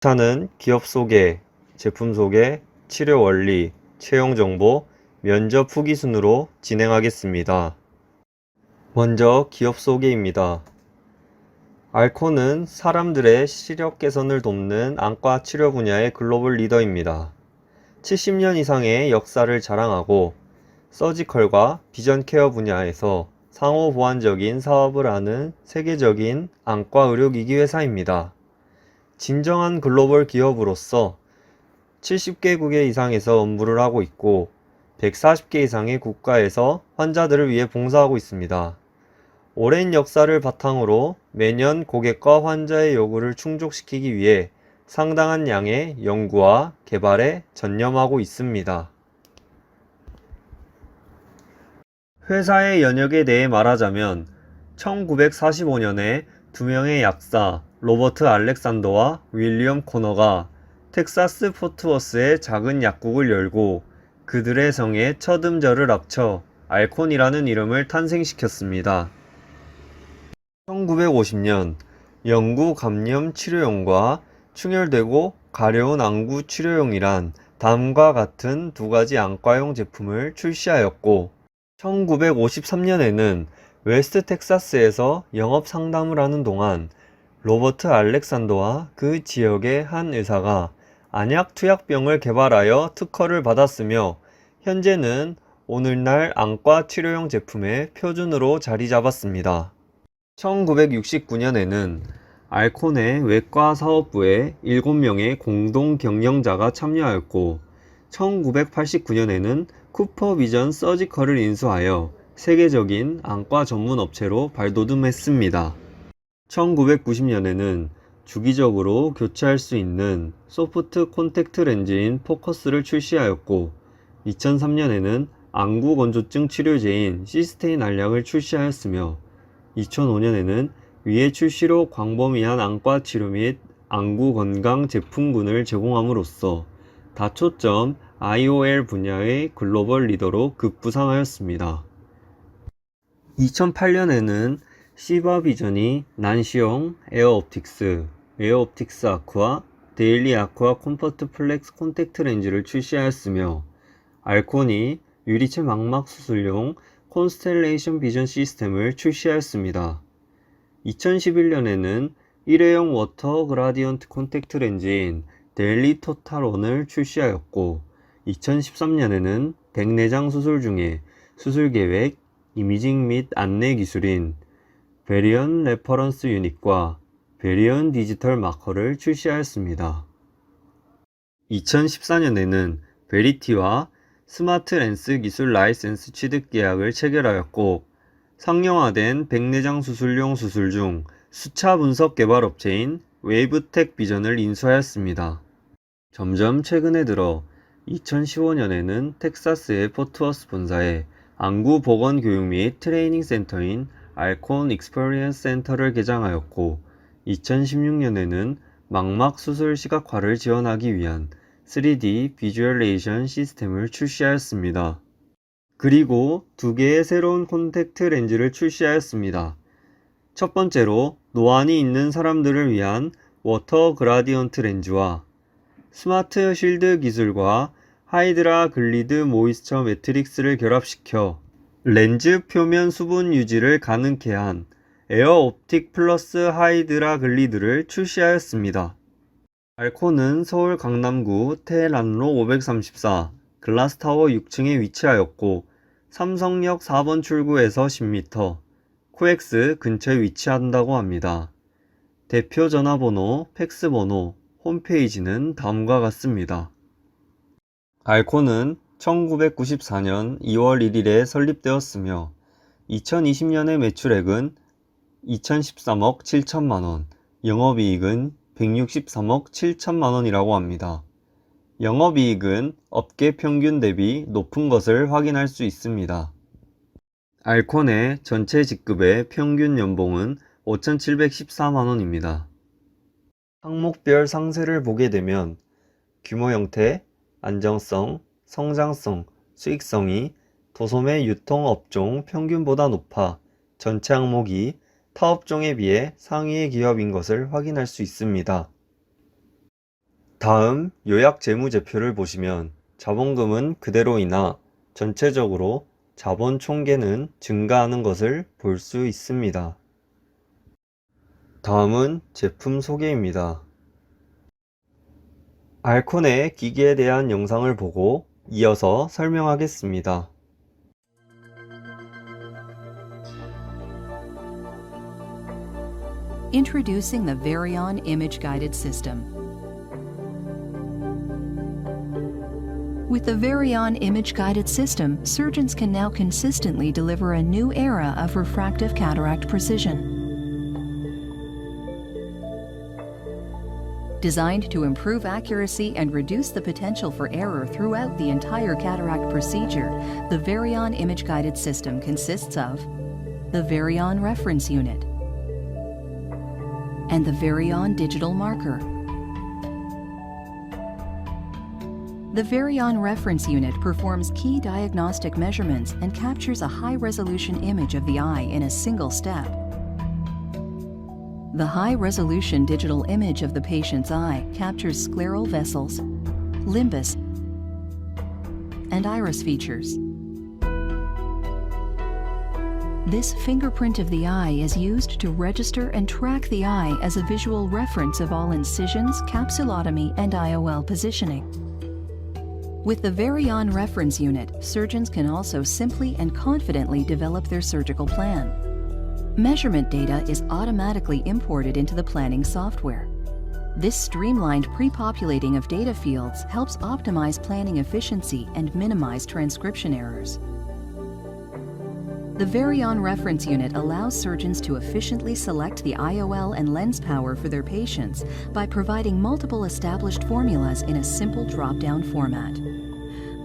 2차는 기업 소개, 제품 소개, 치료 원리, 채용 정보, 면접 후기 순으로 진행하겠습니다. 먼저 기업 소개입니다. 알콘은 사람들의 시력 개선을 돕는 안과 치료 분야의 글로벌 리더입니다. 70년 이상의 역사를 자랑하고 서지컬과 비전 케어 분야에서 상호 보완적인 사업을 하는 세계적인 안과 의료기기 회사입니다. 진정한 글로벌 기업으로서 70개국의 이상에서 업무를 하고 있고 140개 이상의 국가에서 환자들을 위해 봉사하고 있습니다. 오랜 역사를 바탕으로 매년 고객과 환자의 요구를 충족시키기 위해 상당한 양의 연구와 개발에 전념하고 있습니다. 회사의 연역에 대해 말하자면 1945년에 두 명의 약사 로버트 알렉산더와 윌리엄 코너가 텍사스 포트워스에 작은 약국을 열고 그들의 성에 첫 음절을 합쳐 알콘이라는 이름을 탄생시켰습니다. 1950년 영구 감염 치료용과 충혈되고 가려운 안구 치료용이란 다음과 같은 두 가지 안과용 제품을 출시하였고 1953년에는 웨스트 텍사스에서 영업 상담을 하는 동안 로버트 알렉산더와 그 지역의 한 의사가 안약 투약병을 개발하여 특허를 받았으며 현재는 오늘날 안과 치료용 제품의 표준으로 자리 잡았습니다. 1969년에는 알콘의 외과 사업부에 7명의 공동 경영자가 참여하였고 1989년에는 쿠퍼 비전 서지컬을 인수하여 세계적인 안과 전문 업체로 발돋움했습니다. 1990년에는 주기적으로 교체할 수 있는 소프트 콘택트 렌즈인 포커스를 출시하였고 2003년에는 안구 건조증 치료제인 시스테인 알약을 출시하였으며 2005년에는 위의 출시로 광범위한 안과 치료 및 안구 건강 제품군을 제공함으로써 다초점 IOL 분야의 글로벌 리더로 급부상하였습니다. 2008년에는 시바 비전이 난시용 에어옵틱스, 웨어옵틱스 아쿠아, 데일리 아쿠아 컴포트 플렉스 콘택트 렌즈를 출시하였으며 알콘이 유리체 망막 수술용 콘스텔레이션 비전 시스템을 출시하였습니다. 2011년에는 일회용 워터 그라디언트 콘택트 렌즈인 데일리 토탈1을 출시하였고 2013년에는 백내장 수술 중에 수술 계획, 이미징 및 안내 기술인 베리언 레퍼런스 유닛과 베리언 디지털 마커를 출시하였습니다. 2014년에는 베리티와 스마트 렌스 기술 라이센스 취득 계약을 체결하였고 상용화된 백내장 수술용 수술 중 수차 분석 개발 업체인 웨이브텍 비전을 인수하였습니다. 점점 최근에 들어 2015년에는 텍사스의 포트워스 본사에 안구 보건 교육 및 트레이닝 센터인 알콘 익스퍼리언스 센터를 개장하였고 2016년에는 망막 수술 시각화를 지원하기 위한 3D 비주얼레이션 시스템을 출시하였습니다. 그리고 두 개의 새로운 콘택트 렌즈를 출시하였습니다. 첫 번째로 노안이 있는 사람들을 위한 워터 그라디언트 렌즈와 스마트 실드 기술과 하이드라 글리드 모이스처 매트릭스를 결합시켜 렌즈 표면 수분 유지를 가능케 한 에어 옵틱 플러스 하이드라 글리드를 출시하였습니다. 알콘은 서울 강남구 테란로 534 글라스타워 6층에 위치하였고 삼성역 4번 출구에서 10m, 코엑스 근처에 위치한다고 합니다. 대표 전화번호, 팩스번호, 홈페이지는 다음과 같습니다. 알콘은 1994년 2월 1일에 설립되었으며 2020년의 매출액은 2013억 7천만원, 영업이익은 163억 7천만원이라고 합니다. 영업이익은 업계 평균 대비 높은 것을 확인할 수 있습니다. 알콘의 전체 직급의 평균 연봉은 5,714만원입니다. 항목별 상세를 보게 되면 규모 형태, 안정성, 성장성, 수익성이 도소매 유통 업종 평균보다 높아 전체 항목이 타 업종에 비해 상위의 기업인 것을 확인할 수 있습니다. 다음 요약 재무제표를 보시면 자본금은 그대로이나 전체적으로 자본 총계는 증가하는 것을 볼 수 있습니다. 다음은 제품 소개입니다. 알콘의 기기에 대한 영상을 보고 이어서 설명하겠습니다. Introducing the Varion Image Guided System. With the Varion Image Guided System, surgeons can now consistently deliver a new era of refractive cataract precision. Designed to improve accuracy and reduce the potential for error throughout the entire cataract procedure, the Varion Image Guided System consists of the Varion Reference Unit and the Varion Digital Marker. The Varion Reference Unit performs key diagnostic measurements and captures a high-resolution image of the eye in a single step. The high-resolution digital image of the patient's eye captures scleral vessels, limbus, and iris features. This fingerprint of the eye is used to register and track the eye as a visual reference of all incisions, capsulotomy, and IOL positioning. With the Varion Reference Unit, surgeons can also simply and confidently develop their surgical plan. Measurement data is automatically imported into the planning software. This streamlined pre-populating of data fields helps optimize planning efficiency and minimize transcription errors. The Varion Reference Unit allows surgeons to efficiently select the IOL and lens power for their patients by providing multiple established formulas in a simple drop-down format.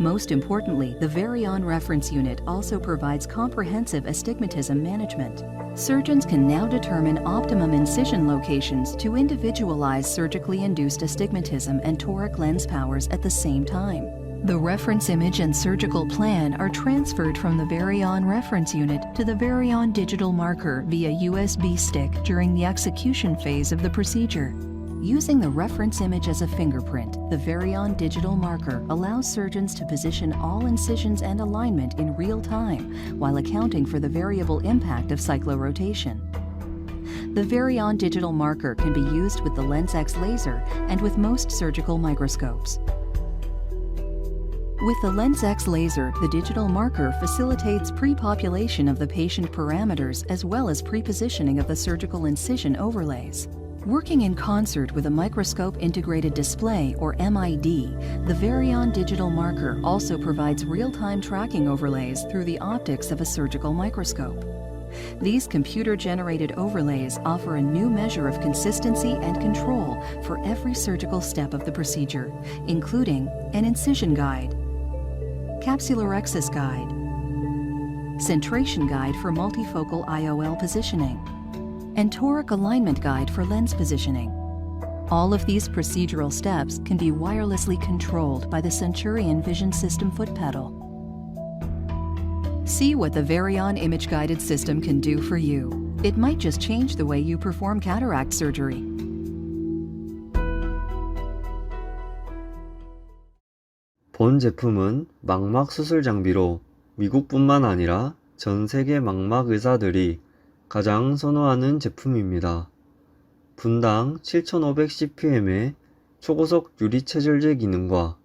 Most importantly, the Varion Reference Unit also provides comprehensive astigmatism management. Surgeons can now determine optimum incision locations to individualize surgically induced astigmatism and toric lens powers at the same time. The reference image and surgical plan are transferred from the Varion Reference Unit to the Varion Digital Marker via USB stick during the execution phase of the procedure. Using the reference image as a fingerprint, the Varion Digital Marker allows surgeons to position all incisions and alignment in real time while accounting for the variable impact of cyclorotation. The Varion Digital Marker can be used with the LensX laser and with most surgical microscopes. With the LensX laser, the digital marker facilitates pre-population of the patient parameters as well as pre-positioning of the surgical incision overlays. Working in concert with a microscope integrated display, or MID, the Varion Digital Marker also provides real-time tracking overlays through the optics of a surgical microscope. These computer-generated overlays offer a new measure of consistency and control for every surgical step of the procedure, including an incision guide, capsulorhexis guide, centration guide for multifocal IOL positioning, and toric alignment guide for lens positioning. All of these procedural steps can be wirelessly controlled by the Centurion Vision System foot pedal. See what the Varion Image Guided System can do for you. It might just change the way you perform cataract surgery. 본 제품은 망막 수술 장비로 미국뿐만 아니라 전 세계 망막 의사들이 가장 선호하는 제품입니다. 분당 7500cpm의 초고속 유리 체결제 기능과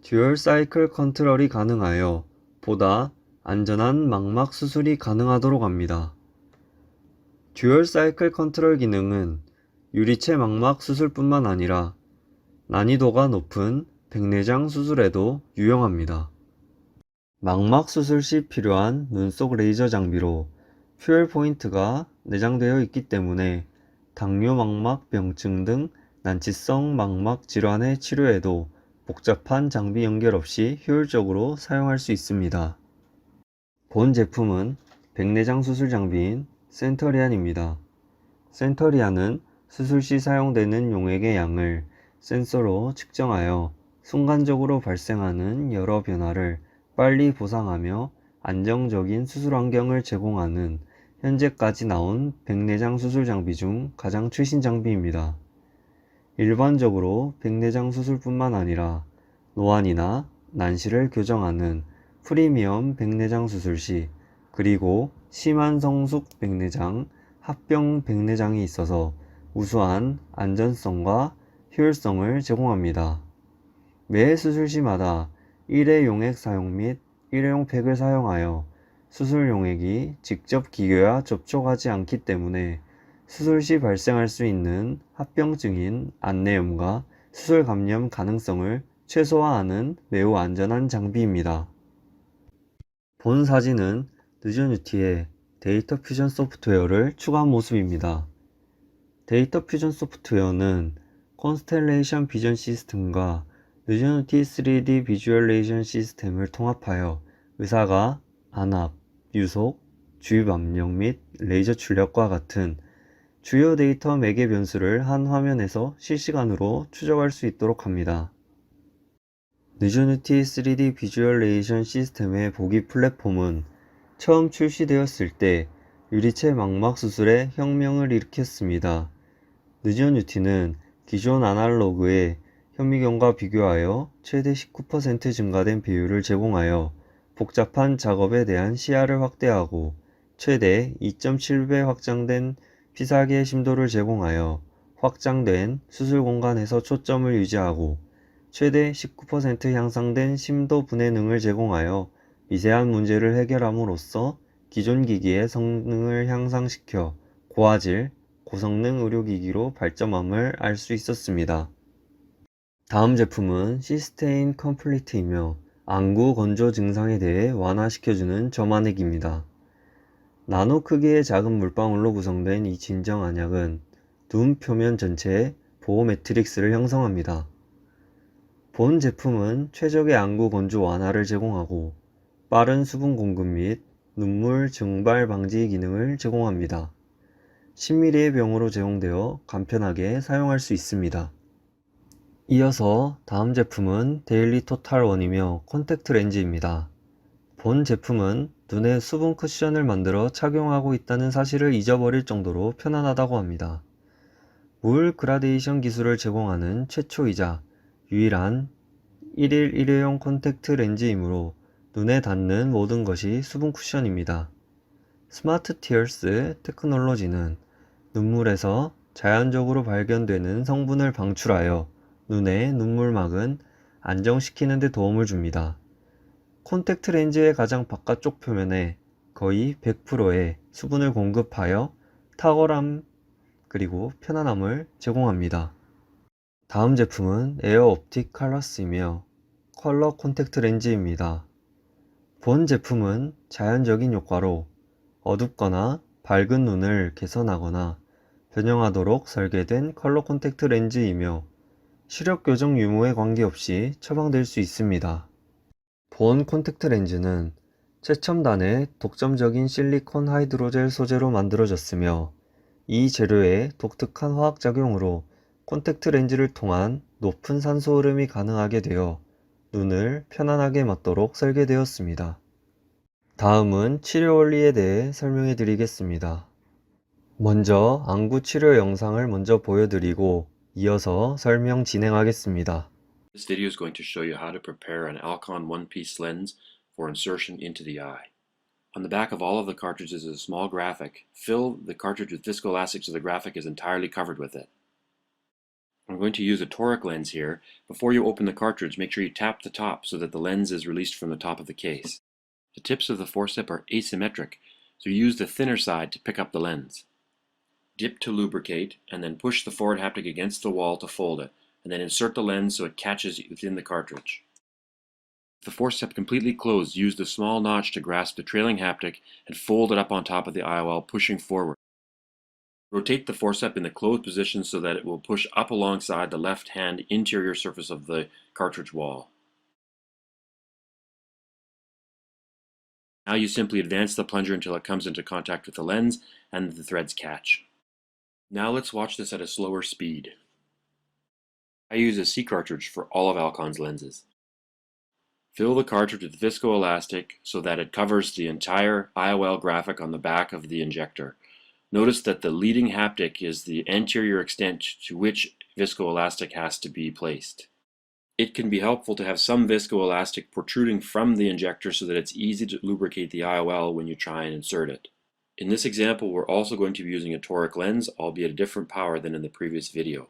듀얼 사이클 컨트롤이 가능하여 보다 안전한 망막 수술이 가능하도록 합니다. 듀얼 사이클 컨트롤 기능은 유리체 망막 수술뿐만 아니라 난이도가 높은 백내장 수술에도 유용합니다. 망막 수술 시 필요한 눈속 레이저 장비로 퓨얼 포인트가 내장되어 있기 때문에 당뇨 망막 병증 등 난치성 망막 질환의 치료에도 복잡한 장비 연결 없이 효율적으로 사용할 수 있습니다. 본 제품은 백내장 수술 장비인 센터리안입니다. 센터리안은 수술 시 사용되는 용액의 양을 센서로 측정하여 순간적으로 발생하는 여러 변화를 빨리 보상하며 안정적인 수술 환경을 제공하는 현재까지 나온 백내장 수술 장비 중 가장 최신 장비입니다. 일반적으로 백내장 수술뿐만 아니라 노안이나 난시를 교정하는 프리미엄 백내장 수술 시 그리고 심한 성숙 백내장, 합병 백내장이 있어서 우수한 안전성과 효율성을 제공합니다. 매 수술 시마다 일회 용액 사용 및 일회용 팩을 사용하여 수술 용액이 직접 기계와 접촉하지 않기 때문에 수술 시 발생할 수 있는 합병증인 안내염과 수술 감염 가능성을 최소화하는 매우 안전한 장비입니다. 본 사진은 느즈니티의 데이터 퓨전 소프트웨어를 추가한 모습입니다. 데이터 퓨전 소프트웨어는 콘스텔레이션 비전 시스템과 느즈니티 3D 비주얼레이션 시스템을 통합하여 의사가 안압, 유속, 주입 압력 및 레이저 출력과 같은 주요 데이터 매개 변수를 한 화면에서 실시간으로 추적할 수 있도록 합니다. 느즈니티 3D 비주얼레이션 시스템의 보기 플랫폼은 처음 출시되었을 때 유리체 망막 수술에 혁명을 일으켰습니다. 느즈니티는 기존 아날로그의 현미경과 비교하여 최대 19% 증가된 비율을 제공하여 복잡한 작업에 대한 시야를 확대하고 최대 2.7배 확장된 피사계 심도를 제공하여 확장된 수술 공간에서 초점을 유지하고 최대 19% 향상된 심도 분해능을 제공하여 미세한 문제를 해결함으로써 기존 기기의 성능을 향상시켜 고화질, 고성능 의료기기로 발전함을 알 수 있었습니다. 다음 제품은 시스테인 컴플리트이며 안구 건조 증상에 대해 완화시켜주는 점안액입니다. 나노 크기의 작은 물방울로 구성된 이 진정 안약은 눈 표면 전체에 보호 매트릭스를 형성합니다. 본 제품은 최적의 안구 건조 완화를 제공하고 빠른 수분 공급 및 눈물 증발 방지 기능을 제공합니다. 10ml의 병으로 제공되어 간편하게 사용할 수 있습니다. 이어서 다음 제품은 데일리 토탈 원이며 콘택트 렌즈입니다. 본 제품은 눈에 수분 쿠션을 만들어 착용하고 있다는 사실을 잊어버릴 정도로 편안하다고 합니다. 물 그라데이션 기술을 제공하는 최초이자 유일한 1일 1회용 콘택트 렌즈이므로 눈에 닿는 모든 것이 수분 쿠션입니다. 스마트 티어스 테크놀로지는 눈물에서 자연적으로 발견되는 성분을 방출하여 눈의 눈물막은 안정시키는 데 도움을 줍니다. 콘택트 렌즈의 가장 바깥쪽 표면에 거의 100%의 수분을 공급하여 탁월함 그리고 편안함을 제공합니다. 다음 제품은 에어 옵틱 컬러스이며 컬러 콘택트 렌즈입니다. 본 제품은 자연적인 효과로 어둡거나 밝은 눈을 개선하거나 변형하도록 설계된 컬러 콘택트 렌즈이며 시력 교정 유무에 관계없이 처방될 수 있습니다. 본 콘택트 렌즈는 최첨단의 독점적인 실리콘 하이드로젤 소재로 만들어졌으며 이 재료의 독특한 화학작용으로 콘택트 렌즈를 통한 높은 산소 흐름이 가능하게 되어 눈을 편안하게 맞도록 설계되었습니다. 다음은 치료 원리에 대해 설명해 드리겠습니다. 먼저 안구 치료 영상을 먼저 보여드리고 이어서 설명 진행하겠습니다. This video is going to show you how to prepare an Alcon one-piece lens for insertion into the eye. On the back of all of the cartridges is a small graphic. Fill the cartridge with viscoelastics so the graphic is entirely covered with it. I'm going to use a toric lens here. Before you open the cartridge, make sure you tap the top so that the lens is released from the top of the case. The tips of the forceps are asymmetric, so use the thinner side to pick up the lens. Dip to lubricate, and then push the forward haptic against the wall to fold it, and then insert the lens so it catches within the cartridge. With the forceps completely closed, use the small notch to grasp the trailing haptic and fold it up on top of the IOL, pushing forward. Rotate the forceps in the closed position so that it will push up alongside the left-hand interior surface of the cartridge wall. Now you simply advance the plunger until it comes into contact with the lens and the threads catch. Now let's watch this at a slower speed. I use a C cartridge for all of Alcon's lenses. Fill the cartridge with viscoelastic so that it covers the entire IOL graphic on the back of the injector. Notice that the leading haptic is the anterior extent to which viscoelastic has to be placed. It can be helpful to have some viscoelastic protruding from the injector so that it's easy to lubricate the IOL when you try and insert it. In this example, we're also going to be using a toric lens, albeit a different power than in the previous video.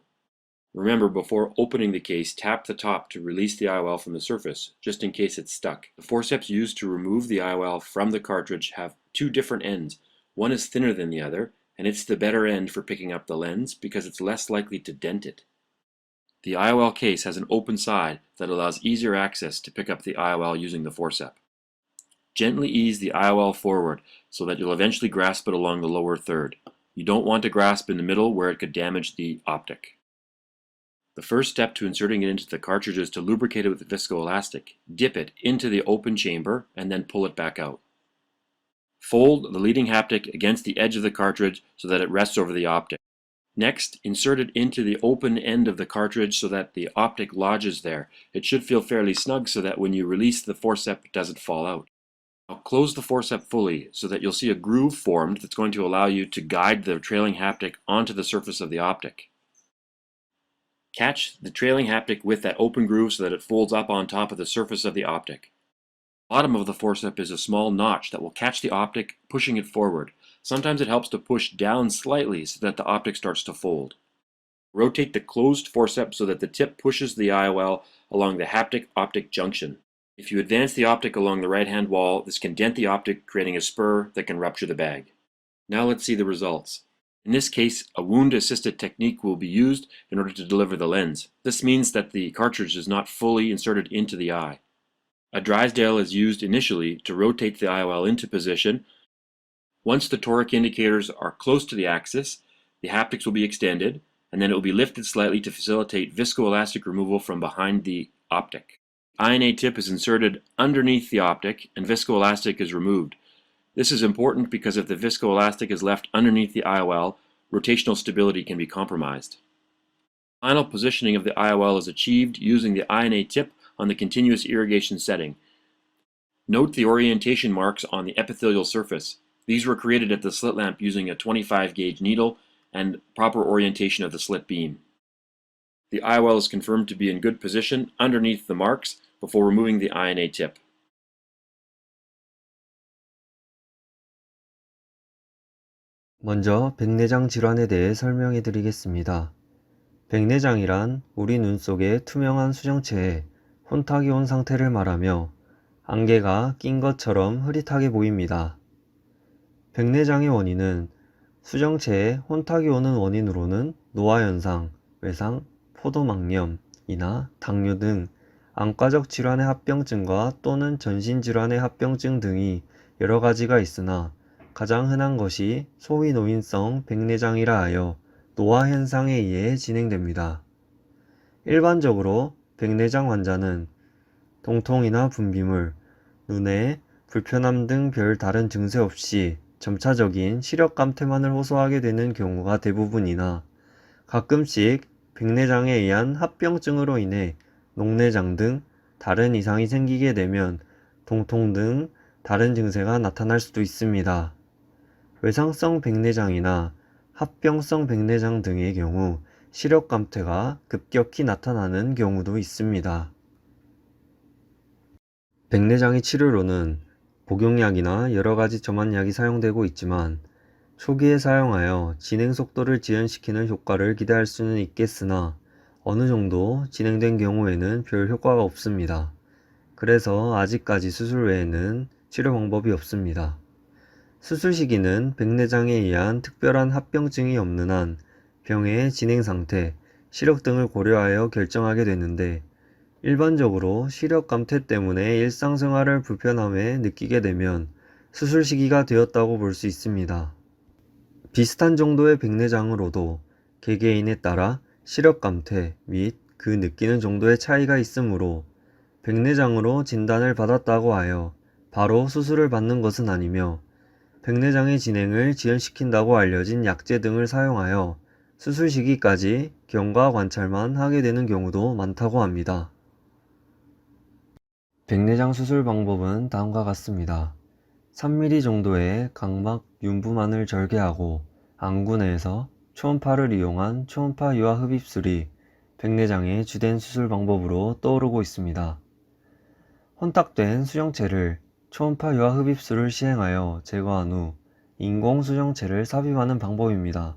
Remember, before opening the case, tap the top to release the IOL from the surface, just in case it's stuck. The forceps used to remove the IOL from the cartridge have two different ends. One is thinner than the other, and it's the better end for picking up the lens because it's less likely to dent it. The IOL case has an open side that allows easier access to pick up the IOL using the forceps. Gently ease the IOL forward so that you'll eventually grasp it along the lower third. You don't want to grasp in the middle where it could damage the optic. The first step to inserting it into the cartridge is to lubricate it with viscoelastic. Dip it into the open chamber and then pull it back out. Fold the leading haptic against the edge of the cartridge so that it rests over the optic. Next, insert it into the open end of the cartridge so that the optic lodges there. It should feel fairly snug so that when you release the forceps it doesn't fall out. Now close the forceps fully so that you'll see a groove formed that's going to allow you to guide the trailing haptic onto the surface of the optic. Catch the trailing haptic with that open groove so that it folds up on top of the surface of the optic. Bottom of the forceps is a small notch that will catch the optic, pushing it forward. Sometimes it helps to push down slightly so that the optic starts to fold. Rotate the closed forceps so that the tip pushes the IOL along the haptic-optic junction. If you advance the optic along the right-hand wall, this can dent the optic, creating a spur that can rupture the bag. Now let's see the results. In this case, a wound-assisted technique will be used in order to deliver the lens. This means that the cartridge is not fully inserted into the eye. A Drysdale is used initially to rotate the IOL into position. Once the toric indicators are close to the axis, the haptics will be extended, and then it will be lifted slightly to facilitate viscoelastic removal from behind the optic. INA tip is inserted underneath the optic and viscoelastic is removed. This is important because if the viscoelastic is left underneath the IOL, rotational stability can be compromised. Final positioning of the IOL is achieved using the INA tip on the continuous irrigation setting. Note the orientation marks on the epithelial surface. These were created at the slit lamp using a 25 gauge needle and proper orientation of the slit beam. The IOL is confirmed to be in good position underneath the marks before removing the INA tip. 먼저 백내장 질환에 대해 설명해 드리겠습니다. 백내장이란 우리 눈 속의 투명한 수정체에 혼탁이 온 상태를 말하며 안개가 낀 것처럼 흐릿하게 보입니다. 백내장의 원인은 수정체에 혼탁이 오는 원인으로는 노화현상, 외상, 포도막염이나 당뇨 등 안과적 질환의 합병증과 또는 전신질환의 합병증 등이 여러 가지가 있으나 가장 흔한 것이 소위 노인성 백내장이라 하여 노화 현상에 의해 진행됩니다. 일반적으로 백내장 환자는 동통이나 분비물, 눈에 불편함 등 별 다른 증세 없이 점차적인 시력 감퇴만을 호소하게 되는 경우가 대부분이나 가끔씩 백내장에 의한 합병증으로 인해 녹내장 등 다른 이상이 생기게 되면 동통 등 다른 증세가 나타날 수도 있습니다. 외상성 백내장이나 합병성 백내장 등의 경우 시력 감퇴가 급격히 나타나는 경우도 있습니다. 백내장의 치료로는 복용약이나 여러가지 점안약이 사용되고 있지만 초기에 사용하여 진행 속도를 지연시키는 효과를 기대할 수는 있겠으나 어느 정도 진행된 경우에는 별 효과가 없습니다. 그래서 아직까지 수술 외에는 치료 방법이 없습니다. 수술 시기는 백내장에 의한 특별한 합병증이 없는 한 병의 진행 상태, 시력 등을 고려하여 결정하게 되는데 일반적으로 시력 감퇴 때문에 일상생활을 불편함에 느끼게 되면 수술 시기가 되었다고 볼 수 있습니다. 비슷한 정도의 백내장으로도 개개인에 따라 시력 감퇴 및 그 느끼는 정도의 차이가 있으므로 백내장으로 진단을 받았다고 하여 바로 수술을 받는 것은 아니며 백내장의 진행을 지연시킨다고 알려진 약제 등을 사용하여 수술 시기까지 경과 관찰만 하게 되는 경우도 많다고 합니다. 백내장 수술 방법은 다음과 같습니다. 3mm 정도의 각막 윤부만을 절개하고 안구 내에서 초음파를 이용한 초음파 유화 흡입술이 백내장의 주된 수술 방법으로 떠오르고 있습니다. 혼탁된 수정체를 초음파 유화 흡입술을 시행하여 제거한 후 인공 수정체를 삽입하는 방법입니다.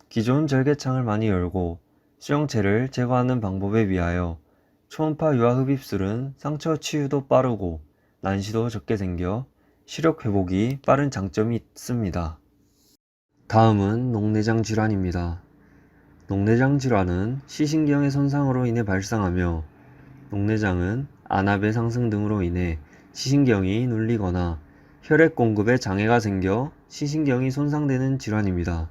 기존 절개창을 많이 열고 수정체를 제거하는 방법에 비하여 초음파 유화 흡입술은 상처 치유도 빠르고 난시도 적게 생겨 시력 회복이 빠른 장점이 있습니다. 다음은 녹내장 질환입니다. 녹내장 질환은 시신경의 손상으로 인해 발생하며 녹내장은 안압의 상승 등으로 인해 시신경이 눌리거나 혈액 공급에 장애가 생겨 시신경이 손상되는 질환입니다.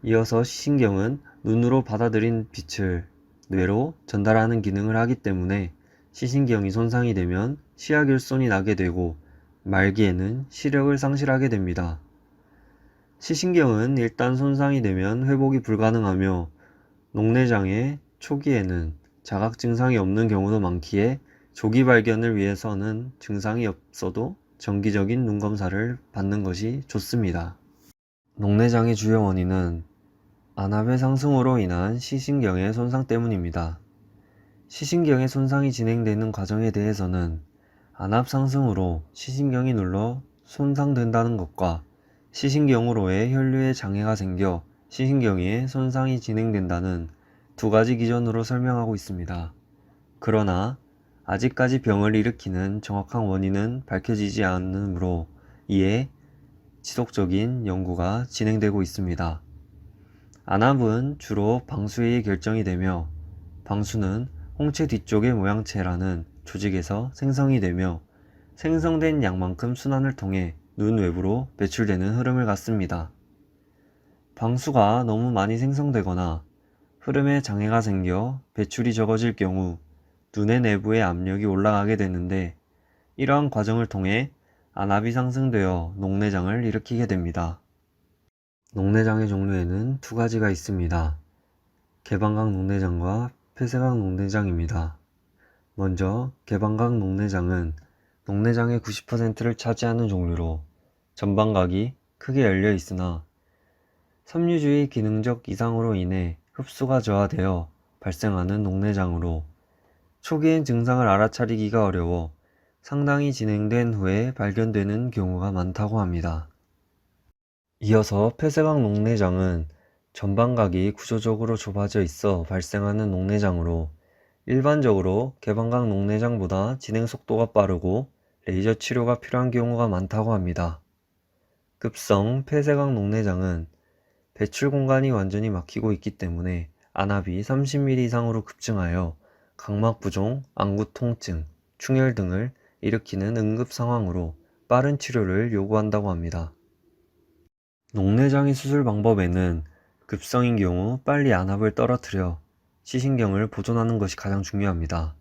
이어서 시신경은 눈으로 받아들인 빛을 뇌로 전달하는 기능을 하기 때문에 시신경이 손상이 되면 시야결손이 나게 되고 말기에는 시력을 상실하게 됩니다. 시신경은 일단 손상이 되면 회복이 불가능하며 녹내장의 초기에는 자각 증상이 없는 경우도 많기에 조기 발견을 위해서는 증상이 없어도 정기적인 눈 검사를 받는 것이 좋습니다. 녹내장의 주요 원인은 안압의 상승으로 인한 시신경의 손상 때문입니다. 시신경의 손상이 진행되는 과정에 대해서는 안압 상승으로 시신경이 눌러 손상된다는 것과 시신경으로의 혈류에 장애가 생겨 시신경에 손상이 진행된다는 두 가지 기전으로 설명하고 있습니다. 그러나 아직까지 병을 일으키는 정확한 원인은 밝혀지지 않으므로 이에 지속적인 연구가 진행되고 있습니다. 안압은 주로 방수에 의해 결정이 되며 방수는 홍채 뒤쪽의 모양체라는 조직에서 생성이 되며 생성된 양만큼 순환을 통해 눈 외부로 배출되는 흐름을 갖습니다. 방수가 너무 많이 생성되거나 흐름에 장애가 생겨 배출이 적어질 경우 눈의 내부의 압력이 올라가게 되는데 이러한 과정을 통해 안압이 상승되어 녹내장을 일으키게 됩니다. 녹내장의 종류에는 두 가지가 있습니다. 개방각 녹내장과 폐쇄각 녹내장입니다. 먼저 개방각 녹내장은 녹내장의 90%를 차지하는 종류로 전방각이 크게 열려 있으나 섬유주의 기능적 이상으로 인해 흡수가 저하되어 발생하는 녹내장으로 초기엔 증상을 알아차리기가 어려워 상당히 진행된 후에 발견되는 경우가 많다고 합니다. 이어서 폐쇄각 녹내장은 전방각이 구조적으로 좁아져 있어 발생하는 녹내장으로 일반적으로 개방각 녹내장보다 진행 속도가 빠르고 레이저 치료가 필요한 경우가 많다고 합니다. 급성 폐쇄각 녹내장은 배출 공간이 완전히 막히고 있기 때문에 안압이 30mm 이상으로 급증하여 각막 부종, 안구 통증, 충혈 등을 일으키는 응급 상황으로 빠른 치료를 요구한다고 합니다. 녹내장의 수술 방법에는 급성인 경우 빨리 안압을 떨어뜨려 시신경을 보존하는 것이 가장 중요합니다.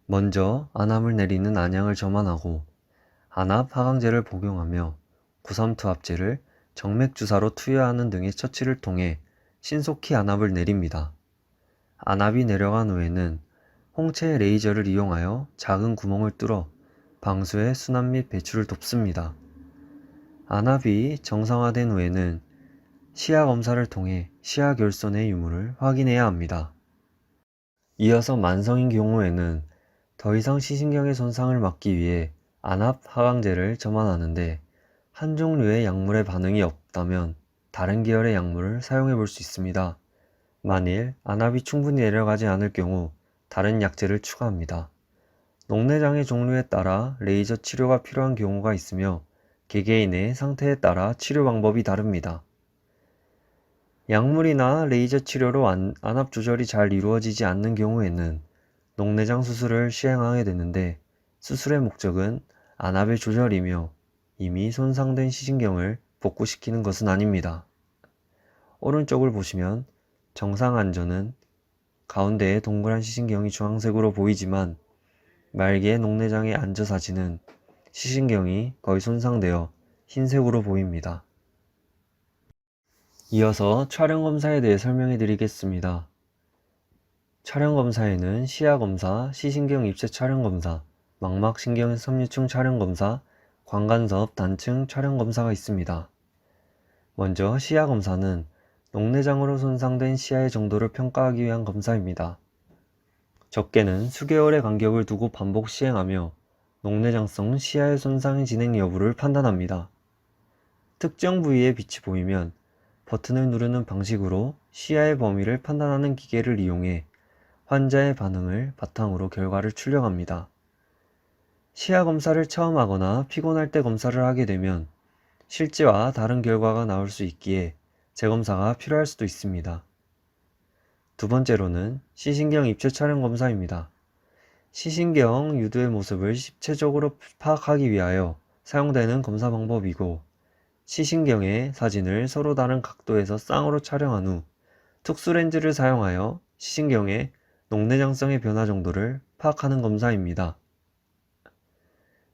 먼저 안압을 내리는 안약을 점안하고 안압 하강제를 복용하며 932합제를 정맥주사로 투여하는 등의 처치를 통해 신속히 안압을 내립니다. 안압이 내려간 후에는 홍채 레이저를 이용하여 작은 구멍을 뚫어 방수의 순환 및 배출을 돕습니다. 안압이 정상화된 후에는 시야 검사를 통해 시야 결손의 유무를 확인해야 합니다. 이어서 만성인 경우에는 더 이상 시신경의 손상을 막기 위해 안압 하강제를 점안하는데 한 종류의 약물의 반응이 없다면 다른 계열의 약물을 사용해 볼 수 있습니다. 만일 안압이 충분히 내려가지 않을 경우 다른 약제를 추가합니다. 녹내장의 종류에 따라 레이저 치료가 필요한 경우가 있으며 개개인의 상태에 따라 치료 방법이 다릅니다. 약물이나 레이저 치료로 안압 조절이 잘 이루어지지 않는 경우에는 녹내장 수술을 시행하게 되는데 수술의 목적은 안압의 조절이며 이미 손상된 시신경을 복구시키는 것은 아닙니다. 오른쪽을 보시면 정상 안전은 가운데에 동그란 시신경이 주황색으로 보이지만 말기의 녹내장의 안저 사진은 시신경이 거의 손상되어 흰색으로 보입니다. 이어서 촬영검사에 대해 설명해 드리겠습니다. 촬영검사에는 시야검사, 시신경 입체 촬영검사, 망막신경 섬유층 촬영검사, 광간섭 단층 촬영검사가 있습니다. 먼저 시야검사는 녹내장으로 손상된 시야의 정도를 평가하기 위한 검사입니다. 적게는 수개월의 간격을 두고 반복 시행하며 녹내장성 시야의 손상 진행 여부를 판단합니다. 특정 부위에 빛이 보이면 버튼을 누르는 방식으로 시야의 범위를 판단하는 기계를 이용해 환자의 반응을 바탕으로 결과를 출력합니다. 시야 검사를 처음 하거나 피곤할 때 검사를 하게 되면 실제와 다른 결과가 나올 수 있기에 재검사가 필요할 수도 있습니다. 두 번째로는 시신경 입체 촬영 검사입니다. 시신경 유두의 모습을 입체적으로 파악하기 위하여 사용되는 검사 방법이고, 시신경의 사진을 서로 다른 각도에서 쌍으로 촬영한 후 특수 렌즈를 사용하여 시신경의 녹내장성의 변화 정도를 파악하는 검사입니다.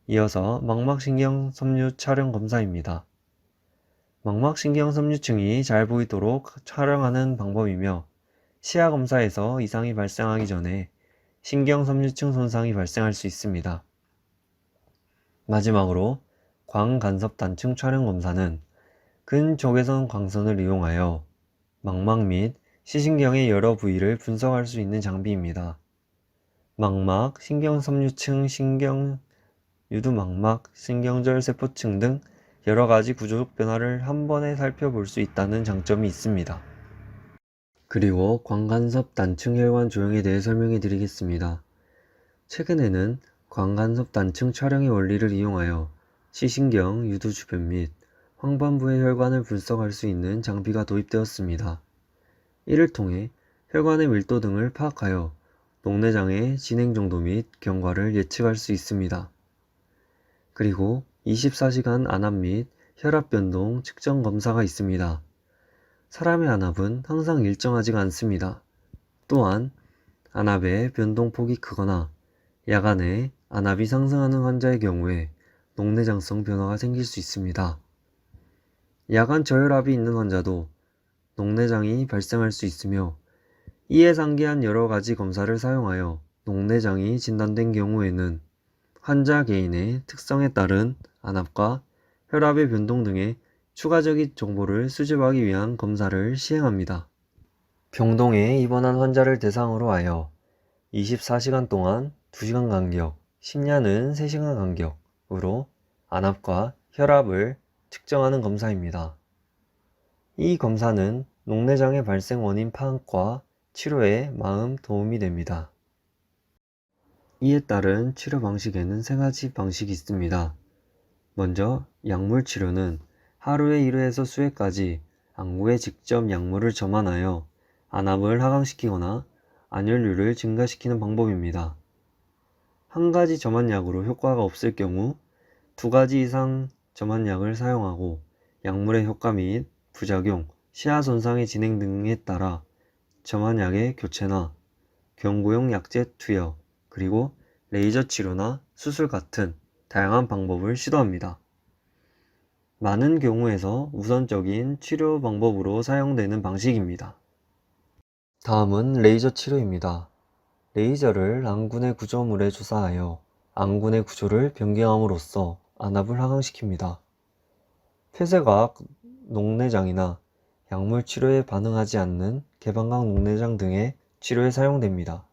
이어서 망막신경 섬유 촬영 검사입니다. 망막신경 섬유층이 잘 보이도록 촬영하는 방법이며, 시야 검사에서 이상이 발생하기 전에 신경 섬유층 손상이 발생할 수 있습니다. 마지막으로 광간섭 단층 촬영 검사는 근적외선 광선을 이용하여 망막 및 시신경의 여러 부위를 분석할 수 있는 장비입니다. 망막, 신경섬유층, 유두망막, 신경절 세포층 등 여러 가지 구조적 변화를 한 번에 살펴볼 수 있다는 장점이 있습니다. 그리고 광간섭 단층 혈관 조형에 대해 설명해 드리겠습니다. 최근에는 광간섭 단층 촬영의 원리를 이용하여 시신경, 유두 주변 및 황반부의 혈관을 분석할 수 있는 장비가 도입되었습니다. 이를 통해 혈관의 밀도 등을 파악하여 녹내장의 진행 정도 및 경과를 예측할 수 있습니다. 그리고 24시간 안압 및 혈압 변동 측정 검사가 있습니다. 사람의 안압은 항상 일정하지가 않습니다. 또한 안압의 변동폭이 크거나 야간에 안압이 상승하는 환자의 경우에 녹내장성 변화가 생길 수 있습니다. 야간 저혈압이 있는 환자도 녹내장이 발생할 수 있으며, 이에 상기한 여러 가지 검사를 사용하여 녹내장이 진단된 경우에는 환자 개인의 특성에 따른 안압과 혈압의 변동 등의 추가적인 정보를 수집하기 위한 검사를 시행합니다. 병동에 입원한 환자를 대상으로 하여 24시간 동안 2시간 간격, 심야는 3시간 간격으로 안압과 혈압을 측정하는 검사입니다. 이 검사는 녹내장의 발생 원인 파악과 치료에 마음 도움이 됩니다. 이에 따른 치료 방식에는 3가지 방식이 있습니다. 먼저 약물 치료는 하루에 1회에서 수회까지 안구에 직접 약물을 점안하여 안압을 하강시키거나 안혈류를 증가시키는 방법입니다. 한 가지 점안약으로 효과가 없을 경우 2가지 이상 점안약을 사용하고, 약물의 효과 및 부작용, 시야 손상의 진행 등에 따라 점안약의 교체나 경구용 약제 투여, 그리고 레이저 치료나 수술 같은 다양한 방법을 시도합니다. 많은 경우에서 우선적인 치료 방법으로 사용되는 방식입니다. 다음은 레이저 치료입니다. 레이저를 안군의 구조물에 주사하여 안군의 구조를 변경함으로써 안압을 하강시킵니다. 폐쇄과학 녹내장이나 약물 치료에 반응하지 않는 개방각 녹내장 등의 치료에 사용됩니다.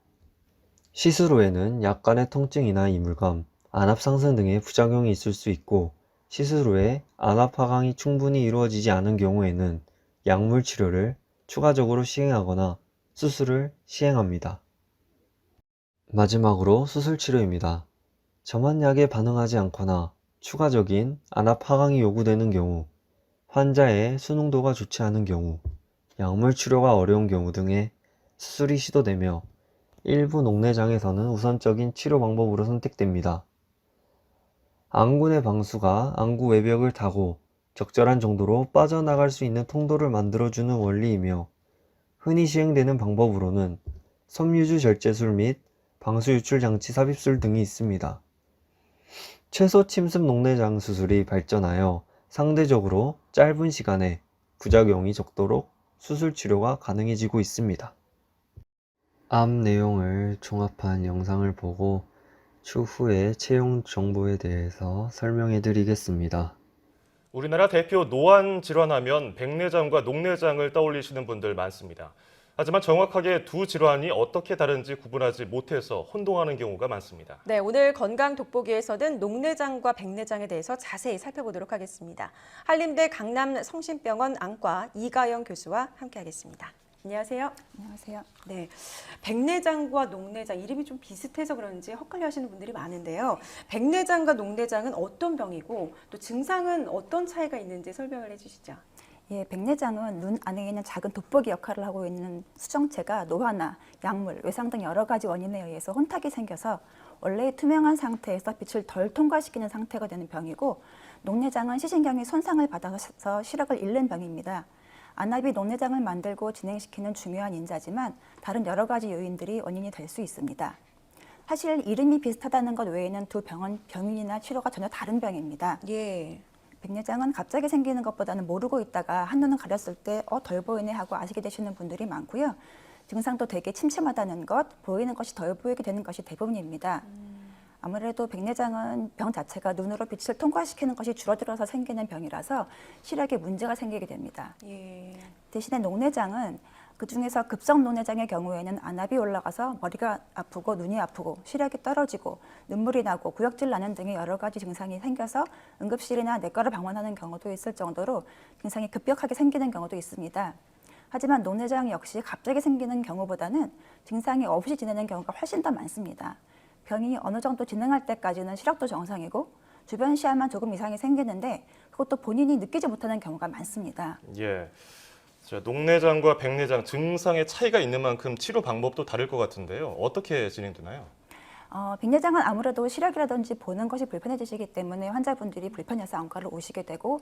시술 후에는 약간의 통증이나 이물감, 안압 상승 등의 부작용이 있을 수 있고, 시술 후에 안압 하강이 충분히 이루어지지 않은 경우에는 약물 치료를 추가적으로 시행하거나 수술을 시행합니다. 마지막으로 수술 치료입니다. 점안약에 반응하지 않거나 추가적인 안압 하강이 요구되는 경우, 환자의 수능도가 좋지 않은 경우, 약물 치료가 어려운 경우 등의 수술이 시도되며, 일부 녹내장에서는 우선적인 치료 방법으로 선택됩니다. 안군의 방수가 안구 외벽을 타고 적절한 정도로 빠져나갈 수 있는 통로를 만들어주는 원리이며, 흔히 시행되는 방법으로는 섬유주 절제술 및 방수유출 장치 삽입술 등이 있습니다. 최소 침습 녹내장 수술이 발전하여 상대적으로 짧은 시간에 부작용이 적도록 수술 치료가 가능해지고 있습니다. 앞 내용을 종합한 영상을 보고 추후에 채용 정보에 대해서 설명해 드리겠습니다. 우리나라 대표 노안 질환하면 백내장과 녹내장을 떠올리시는 분들 많습니다. 하지만 정확하게 두 질환이 어떻게 다른지 구분하지 못해서 혼동하는 경우가 많습니다. 네, 오늘 건강 돋보기에서는 녹내장과 백내장에 대해서 자세히 살펴보도록 하겠습니다. 한림대 강남성심병원 안과 이가영 교수와 함께하겠습니다. 안녕하세요. 안녕하세요. 네, 백내장과 녹내장 이름이 좀 비슷해서 그런지 헛갈려하시는 분들이 많은데요. 백내장과 녹내장은 어떤 병이고 또 증상은 어떤 차이가 있는지 설명을 해주시죠. 예, 백내장은 눈 안에 있는 작은 돋보기 역할을 하고 있는 수정체가 노화나 약물, 외상 등 여러 가지 원인에 의해서 혼탁이 생겨서 원래 투명한 상태에서 빛을 덜 통과시키는 상태가 되는 병이고, 녹내장은 시신경이 손상을 받아서 시력을 잃는 병입니다. 안압이 녹내장을 만들고 진행시키는 중요한 인자지만 다른 여러 가지 요인들이 원인이 될 수 있습니다. 사실 이름이 비슷하다는 것 외에는 두 병은 병인이나 치료가 전혀 다른 병입니다. 예. 백내장은 갑자기 생기는 것보다는 모르고 있다가 한눈을 가렸을 때 덜 보이네 하고 아시게 되시는 분들이 많고요. 증상도 되게 침침하다는 것, 보이는 것이 덜 보이게 되는 것이 대부분입니다. 아무래도 백내장은 병 자체가 눈으로 빛을 통과시키는 것이 줄어들어서 생기는 병이라서 시력에 문제가 생기게 됩니다. 예. 대신에 녹내장은 그중에서 급성 녹내장의 경우에는 안압이 올라가서 머리가 아프고 눈이 아프고 시력이 떨어지고 눈물이 나고 구역질 나는 등의 여러 가지 증상이 생겨서 응급실이나 내과를 방문하는 경우도 있을 정도로 증상이 급격하게 생기는 경우도 있습니다. 하지만 녹내장 역시 갑자기 생기는 경우보다는 증상이 없이 지내는 경우가 훨씬 더 많습니다. 병이 어느 정도 진행할 때까지는 시력도 정상이고 주변 시야만 조금 이상이 생기는데 그것도 본인이 느끼지 못하는 경우가 많습니다. 예. 자, 녹내장과 백내장 증상의 차이가 있는 만큼 치료 방법도 다를 것 같은데요. 어떻게 진행되나요? 백내장은 아무래도 시력이라든지 보는 것이 불편해지시기 때문에 환자분들이 불편해서 안과를 오시게 되고,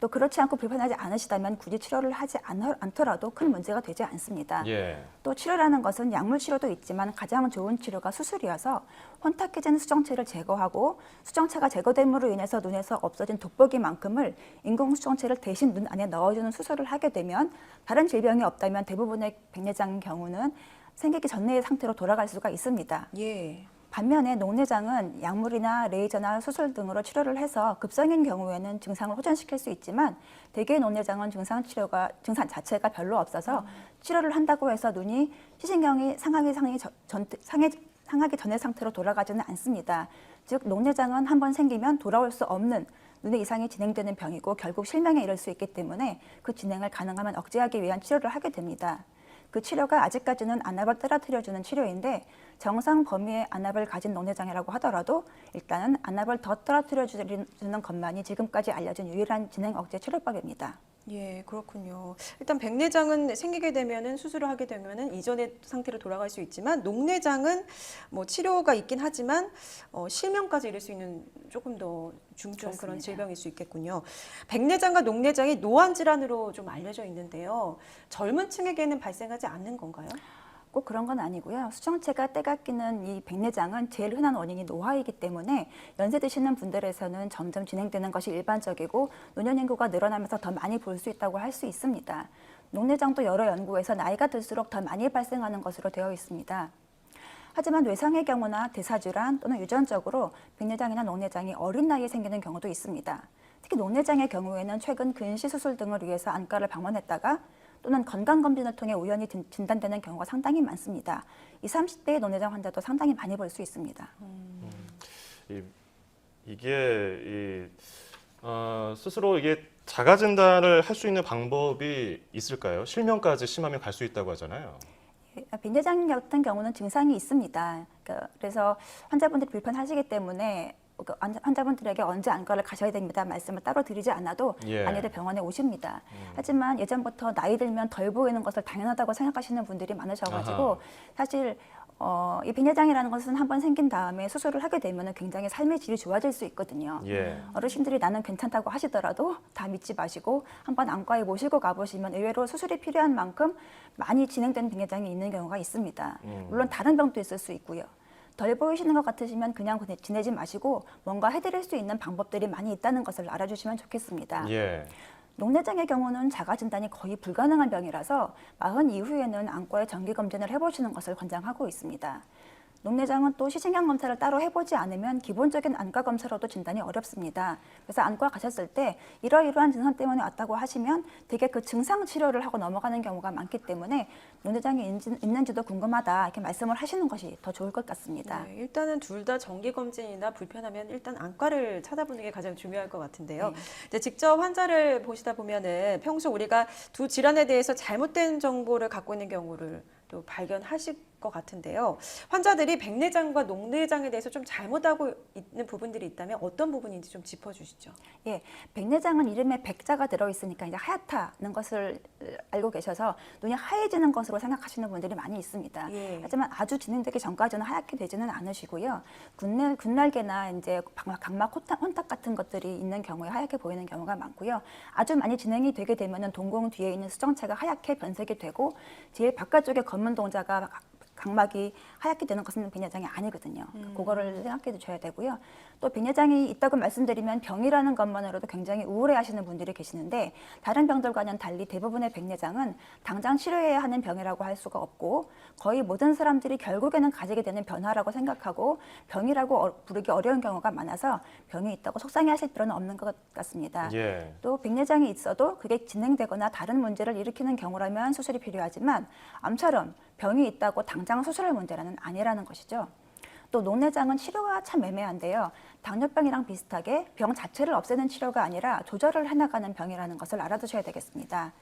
또 그렇지 않고 불편하지 않으시다면 굳이 치료를 하지 않더라도 큰 문제가 되지 않습니다. 예. 또 치료라는 것은 약물 치료도 있지만 가장 좋은 치료가 수술이어서 혼탁해진 수정체를 제거하고 수정체가 제거됨으로 인해서 눈에서 없어진 돋보기만큼을 인공 수정체를 대신 눈 안에 넣어주는 수술을 하게 되면 다른 질병이 없다면 대부분의 백내장 경우는 생기기 전의 상태로 돌아갈 수가 있습니다. 예. 반면에 녹내장은 약물이나 레이저나 수술 등으로 치료를 해서 급성인 경우에는 증상을 호전시킬 수 있지만 대개의 녹내장은 증상 자체가 별로 없어서 치료를 한다고 해서 눈이 시신경이 상하기 전의 상태로 돌아가지는 않습니다. 즉 녹내장은 한번 생기면 돌아올 수 없는 눈의 이상이 진행되는 병이고 결국 실명에 이를 수 있기 때문에 그 진행을 가능하면 억제하기 위한 치료를 하게 됩니다. 그 치료가 아직까지는 안압을 떨어뜨려주는 치료인데 정상 범위의 안압을 가진 녹내장이라고 하더라도 일단은 안압을 더 떨어뜨려주는 것만이 지금까지 알려진 유일한 진행 억제 치료법입니다. 예, 그렇군요. 일단 백내장은 생기게 되면은 수술을 하게 되면은 이전의 상태로 돌아갈 수 있지만 녹내장은 뭐 치료가 있긴 하지만 실명까지 이를 수 있는 조금 더 중증 그런 그렇습니다. 질병일 수 있겠군요. 백내장과 녹내장이 노안 질환으로 좀 알려져 있는데요. 젊은 층에게는 발생하지 않는 건가요? 꼭 그런 건 아니고요. 수정체가 때가 끼는 이 백내장은 제일 흔한 원인이 노화이기 때문에 연세 드시는 분들에서는 점점 진행되는 것이 일반적이고 노년 인구가 늘어나면서 더 많이 볼 수 있다고 할 수 있습니다. 녹내장도 여러 연구에서 나이가 들수록 더 많이 발생하는 것으로 되어 있습니다. 하지만 외상의 경우나 대사질환 또는 유전적으로 백내장이나 녹내장이 어린 나이에 생기는 경우도 있습니다. 특히 녹내장의 경우에는 최근 근시 수술 등을 위해서 안과를 방문했다가 또는 건강검진을 통해 우연히 진단되는 경우가 상당히 많습니다. 20, 30대의 녹내장 환자도 상당히 많이 볼 수 있습니다. 스스로 이게 자가 진단을 할 수 있는 방법이 있을까요? 실명까지 심하면 갈 수 있다고 하잖아요. 백내장 같은 경우는 증상이 있습니다. 그래서 환자분들이 불편하시기 때문에 환자분들에게 언제 안과를 가셔야 됩니다 말씀을 따로 드리지 않아도 예. 많이들 병원에 오십니다. 하지만 예전부터 나이 들면 덜 보이는 것을 당연하다고 생각하시는 분들이 많으셔가지고 아하. 사실 이 백내장이라는 것은 한번 생긴 다음에 수술을 하게 되면 굉장히 삶의 질이 좋아질 수 있거든요. 예. 어르신들이 나는 괜찮다고 하시더라도 다 믿지 마시고 한번 안과에 모시고 가보시면 의외로 수술이 필요한 만큼 많이 진행된 백내장이 있는 경우가 있습니다. 물론 다른 병도 있을 수 있고요. 덜 보이시는 것 같으시면 그냥 지내지 마시고 뭔가 해드릴 수 있는 방법들이 많이 있다는 것을 알아주시면 좋겠습니다. 예. 녹내장의 경우는 자가 진단이 거의 불가능한 병이라서 40 이후에는 안과에 정기 검진을 해보시는 것을 권장하고 있습니다. 녹내장은 또 시신경 검사를 따로 해보지 않으면 기본적인 안과 검사로도 진단이 어렵습니다. 그래서 안과 가셨을 때 이러이러한 증상 때문에 왔다고 하시면 되게 그 증상 치료를 하고 넘어가는 경우가 많기 때문에 녹내장이 있는지도 궁금하다 이렇게 말씀을 하시는 것이 더 좋을 것 같습니다. 네, 일단은 둘 다 정기 검진이나 불편하면 일단 안과를 찾아보는 게 가장 중요할 것 같은데요. 이제 직접 환자를 보시다 보면은 평소 우리가 두 질환에 대해서 잘못된 정보를 갖고 있는 경우를 또 발견하실 것 같은데요. 환자들이 백내장과 녹내장에 대해서 좀 잘못하고 있는 부분들이 있다면 어떤 부분인지 좀 짚어주시죠. 예, 백내장은 이름에 백자가 들어있으니까 이제 하얗다는 것을 알고 계셔서 눈이 하얘지는 것으로 생각하시는 분들이 많이 있습니다. 예. 하지만 아주 진행되기 전까지는 하얗게 되지는 않으시고요. 군날개나 이제 각막 혼탁 같은 것들이 있는 경우에 하얗게 보이는 경우가 많고요. 아주 많이 진행이 되게 되면은 동공 뒤에 있는 수정체가 하얗게 변색이 되고 제일 바깥쪽에 검은 동자가 각막이 하얗게 되는 것은 백내장이 아니거든요. 그거를 생각해 두셔야 되고요. 또 백내장이 있다고 말씀드리면 병이라는 것만으로도 굉장히 우울해하시는 분들이 계시는데 다른 병들과는 달리 대부분의 백내장은 당장 치료해야 하는 병이라고 할 수가 없고 거의 모든 사람들이 결국에는 가지게 되는 변화라고 생각하고 병이라고 부르기 어려운 경우가 많아서 병이 있다고 속상해하실 필요는 없는 것 같습니다. 예. 또 백내장이 있어도 그게 진행되거나 다른 문제를 일으키는 경우라면 수술이 필요하지만 암처럼 병이 있다고 당장 수술할 문제라는 아니라는 것이죠. 또 녹내장은 치료가 참 애매한데요. 당뇨병이랑 비슷하게 병 자체를 없애는 치료가 아니라 조절을 해나가는 병이라는 것을 알아두셔야 되겠습니다.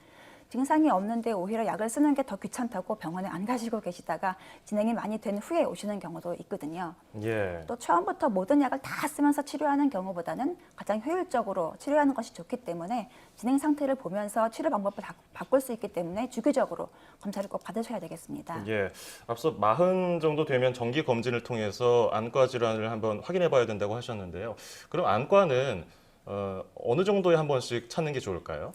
증상이 없는데 오히려 약을 쓰는 게 더 귀찮다고 병원에 안 가시고 계시다가 진행이 많이 된 후에 오시는 경우도 있거든요. 예. 또 처음부터 모든 약을 다 쓰면서 치료하는 경우보다는 가장 효율적으로 치료하는 것이 좋기 때문에 진행 상태를 보면서 치료 방법을 바꿀 수 있기 때문에 주기적으로 검사를 꼭 받으셔야 되겠습니다. 예. 앞서 40 정도 되면 정기 검진을 통해서 안과 질환을 한번 확인해 봐야 된다고 하셨는데요. 그럼 안과는 어느 정도에 한 번씩 찾는 게 좋을까요?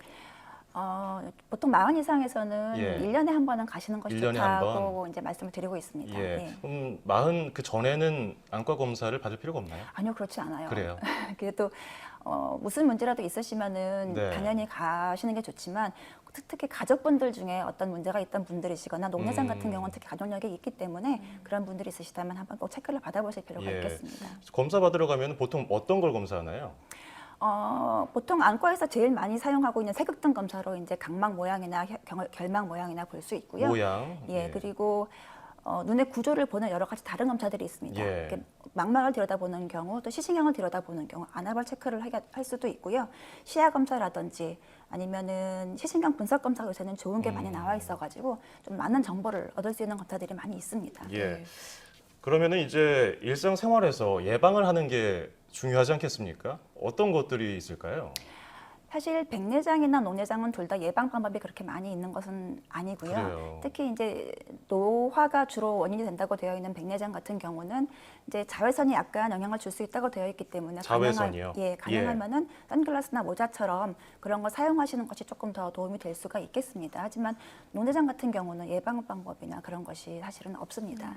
보통 40 이상에서는 예. 1년에 한 번은 가시는 것이 1년에 한 좋다고 이제 말씀을 드리고 있습니다. 예. 예. 그럼 40 그 전에는 안과 검사를 받을 필요가 없나요? 아니요, 그렇지 않아요. 그래요. 그래도 무슨 문제라도 있으시면은 네. 당연히 가시는 게 좋지만 특히 가족분들 중에 어떤 문제가 있던 분들이시거나 녹내장 같은 경우는 특히 가족력이 있기 때문에 그런 분들이 있으시다면 한번 꼭 체크를 받아보실 필요가 예. 있겠습니다. 검사 받으러 가면 보통 어떤 걸 검사하나요? 보통 안과에서 제일 많이 사용하고 있는 색극등 검사로 이제 각막 모양이나 결막 모양이나 볼 수 있고요. 모양. 예, 그리고 눈의 구조를 보는 여러 가지 다른 검사들이 있습니다. 예. 이렇게 망막을 들여다보는 경우, 또 시신경을 들여다보는 경우, 아나발 체크를 할 수도 있고요. 시야 검사라든지 아니면은 시신경 분석 검사 요새는 좋은 게 많이 나와 있어가지고 좀 많은 정보를 얻을 수 있는 검사들이 많이 있습니다. 예. 그러면은 이제 일상생활에서 예방을 하는 게 중요하지 않겠습니까? 어떤 것들이 있을까요? 사실 백내장이나 녹내장은 둘 다 예방 방법이 그렇게 많이 있는 것은 아니고요. 그래요. 특히 이제 노화가 주로 원인이 된다고 되어 있는 백내장 같은 경우는 이제 자외선이 약간 영향을 줄 수 있다고 되어 있기 때문에 자외선이요? 가능하면은 선글라스나 모자처럼 그런 거 사용하시는 것이 조금 더 도움이 될 수가 있겠습니다. 하지만 녹내장 같은 경우는 예방 방법이나 그런 것이 사실은 없습니다.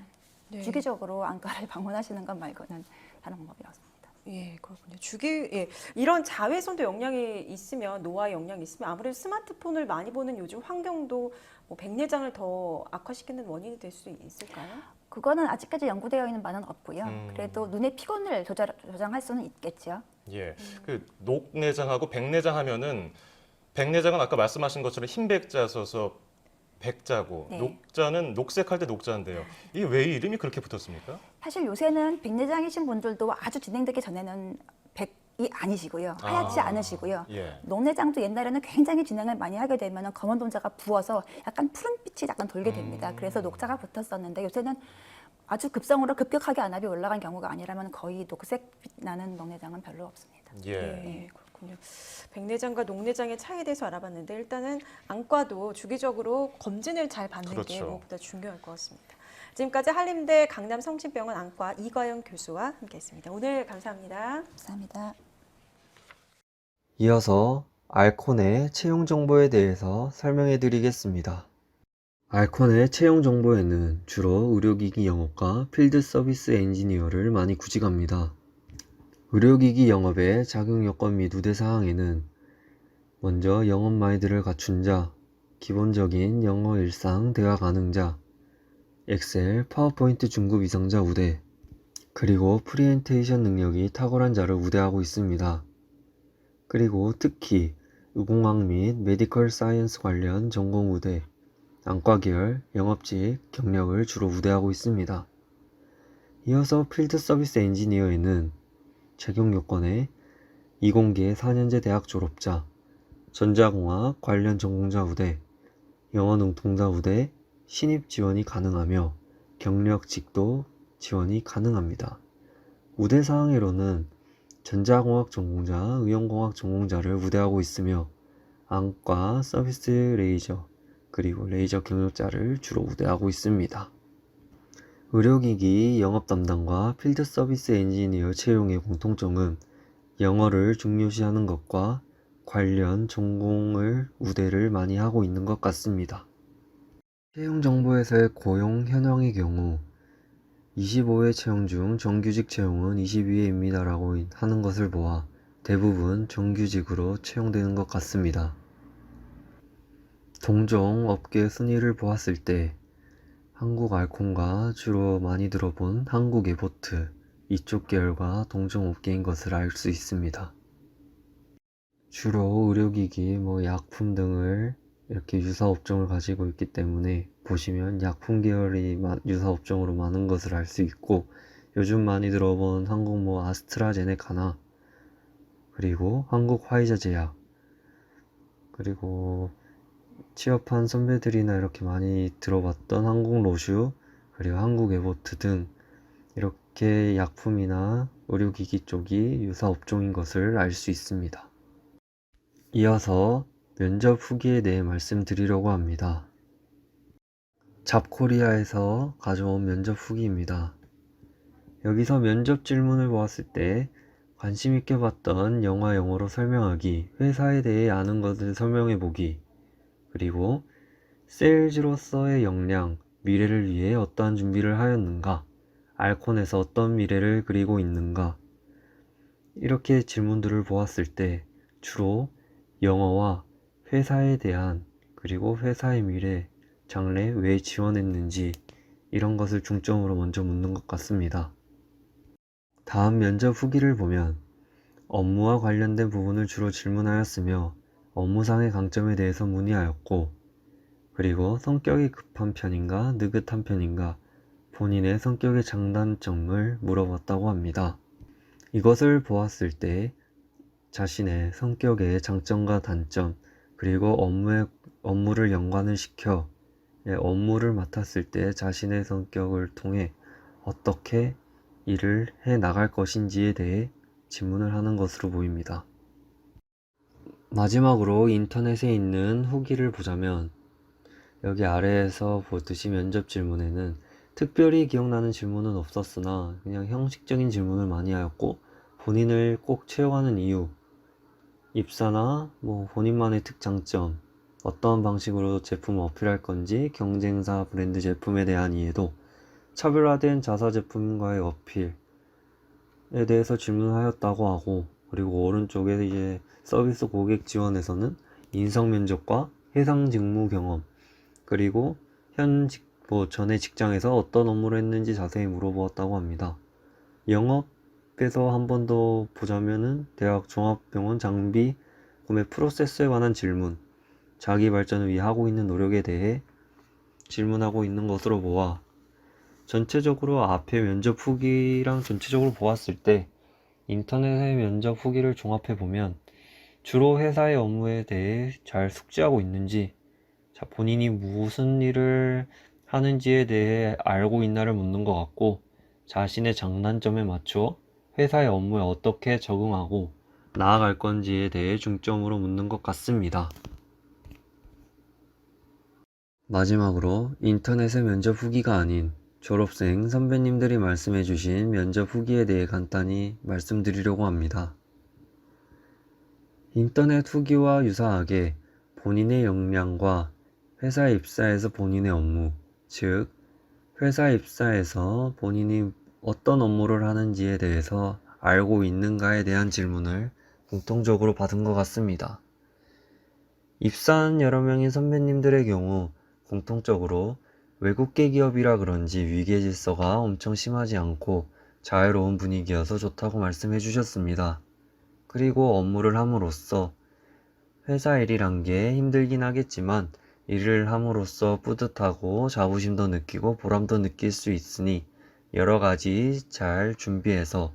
네. 주기적으로 안과를 방문하시는 것 말고는 다른 방법이 없습니다. 예, 그렇군요. 이런 자외선도 영향이 있으면, 노화에 영향이 있으면 아무래도 스마트폰을 많이 보는 요즘 환경도 뭐 백내장을 더 악화시키는 원인이 될 수 있을까요? 그거는 아직까지 연구되어 있는 바는 없고요. 그래도 눈의 피곤을 조장할 수는 있겠죠. 예. 그 녹내장하고 백내장 하면은 백내장은 아까 말씀하신 것처럼 흰 백자 써서 백자고 네. 녹자는 녹색할 때 녹자인데요. 이게 왜 이름이 그렇게 붙었습니까? 사실 요새는 백내장이신 분들도 아주 진행되기 전에는 백이 아니시고요. 하얗지 않으시고요. 예. 녹내장도 옛날에는 굉장히 진행을 많이 하게 되면 검은 동자가 부어서 약간 푸른빛이 약간 돌게 됩니다. 그래서 녹자가 붙었었는데 요새는 아주 급격하게 안압이 올라간 경우가 아니라면 거의 녹색빛 나는 녹내장은 별로 없습니다. 예. 네, 그렇군요. 백내장과 녹내장의 차이에 대해서 알아봤는데 일단은 안과도 주기적으로 검진을 잘 받는 게 그렇죠. 무엇보다 중요할 것 같습니다. 지금까지 한림대 강남성심병원 안과 이과영 교수와 함께했습니다. 오늘 감사합니다. 감사합니다. 이어서 알콘의 채용 정보에 대해서 설명해 드리겠습니다. 알콘의 채용 정보에는 주로 의료기기 영업과 필드 서비스 엔지니어를 많이 구직합니다. 의료기기 영업의 자격 요건 및 우대 사항에는 먼저 영업 마인드를 갖춘 자, 기본적인 영어 일상 대화 가능자, 엑셀, 파워포인트 중급 이상자 우대, 그리고 프리젠테이션 능력이 탁월한 자를 우대하고 있습니다. 그리고 특히 의공학 및 메디컬 사이언스 관련 전공 우대, 안과 계열, 영업직 경력을 주로 우대하고 있습니다. 이어서 필드 서비스 엔지니어에는 적용 요건에 이공계 4년제 대학 졸업자, 전자공학 관련 전공자 우대, 영어 능통자 우대, 신입 지원이 가능하며 경력직도 지원이 가능합니다. 우대 사항으로는 전자공학 전공자, 의용공학 전공자를 우대하고 있으며 안과, 서비스 레이저, 그리고 레이저 경력자를 주로 우대하고 있습니다. 의료기기 영업 담당과 필드 서비스 엔지니어 채용의 공통점은 영어를 중요시하는 것과 관련 전공을 우대를 많이 하고 있는 것 같습니다. 채용 정보에서의 고용 현황의 경우 25회 채용 중 정규직 채용은 22회입니다 라고 하는 것을 보아 대부분 정규직으로 채용되는 것 같습니다. 동종 업계 순위를 보았을 때 한국 알콘과 주로 많이 들어본 한국 에보트 이쪽 계열과 동종 업계인 것을 알 수 있습니다. 주로 의료기기, 약품 등을 이렇게 유사 업종을 가지고 있기 때문에 보시면 약품 계열이 유사 업종으로 많은 것을 알 수 있고, 요즘 많이 들어본 한국 아스트라제네카나 그리고 한국 화이자제약, 그리고 취업한 선배들이나 이렇게 많이 들어봤던 한국 로슈, 그리고 한국 에보트 등 이렇게 약품이나 의료기기 쪽이 유사 업종인 것을 알 수 있습니다. 이어서 면접 후기에 대해 말씀드리려고 합니다. 잡코리아에서 가져온 면접 후기입니다. 여기서 면접 질문을 보았을 때 관심 있게 봤던 영화 영어로 설명하기, 회사에 대해 아는 것을 설명해 보기, 그리고 세일즈로서의 역량, 미래를 위해 어떠한 준비를 하였는가, 알콘에서 어떤 미래를 그리고 있는가, 이렇게 질문들을 보았을 때 주로 영어와 회사에 대한, 그리고 회사의 미래, 장래 왜 지원했는지 이런 것을 중점으로 먼저 묻는 것 같습니다. 다음 면접 후기를 보면 업무와 관련된 부분을 주로 질문하였으며 업무상의 강점에 대해서 문의하였고, 그리고 성격이 급한 편인가 느긋한 편인가 본인의 성격의 장단점을 물어봤다고 합니다. 이것을 보았을 때 자신의 성격의 장점과 단점, 그리고 업무를 연관을 시켜 업무를 맡았을 때 자신의 성격을 통해 어떻게 일을 해 나갈 것인지에 대해 질문을 하는 것으로 보입니다. 마지막으로 인터넷에 있는 후기를 보자면 여기 아래에서 보듯이 면접 질문에는 특별히 기억나는 질문은 없었으나 그냥 형식적인 질문을 많이 하였고, 본인을 꼭 채용하는 이유, 입사나 본인만의 특장점, 어떠한 방식으로 제품을 어필할 건지, 경쟁사 브랜드 제품에 대한 이해도, 차별화된 자사 제품과의 어필에 대해서 질문하였다고 하고, 그리고 오른쪽에 이제 서비스 고객 지원에서는 인성 면접과 해상 직무 경험, 그리고 전에 직장에서 어떤 업무를 했는지 자세히 물어보았다고 합니다. 영업에서 한 번 더 보자면은 대학 종합병원 장비 구매 프로세스에 관한 질문, 자기 발전을 위해 하고 있는 노력에 대해 질문하고 있는 것으로 보아 전체적으로 앞에 면접 후기랑 전체적으로 보았을 때 인터넷의 면접 후기를 종합해 보면 주로 회사의 업무에 대해 잘 숙지하고 있는지, 본인이 무슨 일을 하는지에 대해 알고 있나를 묻는 것 같고, 자신의 장단점에 맞춰 회사의 업무에 어떻게 적응하고 나아갈 건지에 대해 중점으로 묻는 것 같습니다. 마지막으로 인터넷의 면접 후기가 아닌 졸업생 선배님들이 말씀해 주신 면접 후기에 대해 간단히 말씀드리려고 합니다. 인터넷 후기와 유사하게 본인의 역량과 회사 입사에서 본인의 업무, 즉 회사 입사에서 본인이 어떤 업무를 하는지에 대해서 알고 있는가에 대한 질문을 공통적으로 받은 것 같습니다. 입사한 여러 명의 선배님들의 경우 공통적으로 외국계 기업이라 그런지 위계 질서가 엄청 심하지 않고 자유로운 분위기여서 좋다고 말씀해 주셨습니다. 그리고 업무를 함으로써 회사 일이란 게 힘들긴 하겠지만 일을 함으로써 뿌듯하고 자부심도 느끼고 보람도 느낄 수 있으니 여러 가지 잘 준비해서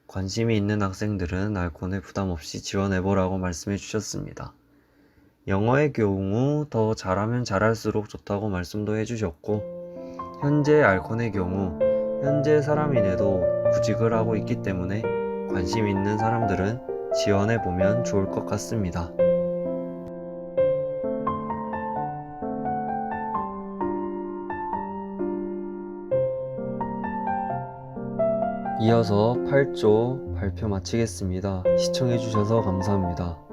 관심이 있는 학생들은 알콘에 부담 없이 지원해보라고 말씀해 주셨습니다. 영어의 경우 더 잘하면 잘할수록 좋다고 말씀도 해주셨고, 현재 알콘의 경우 현재 사람인에도 구직을 하고 있기 때문에 관심 있는 사람들은 지원해보면 좋을 것 같습니다. 이어서 8조 발표 마치겠습니다. 시청해주셔서 감사합니다.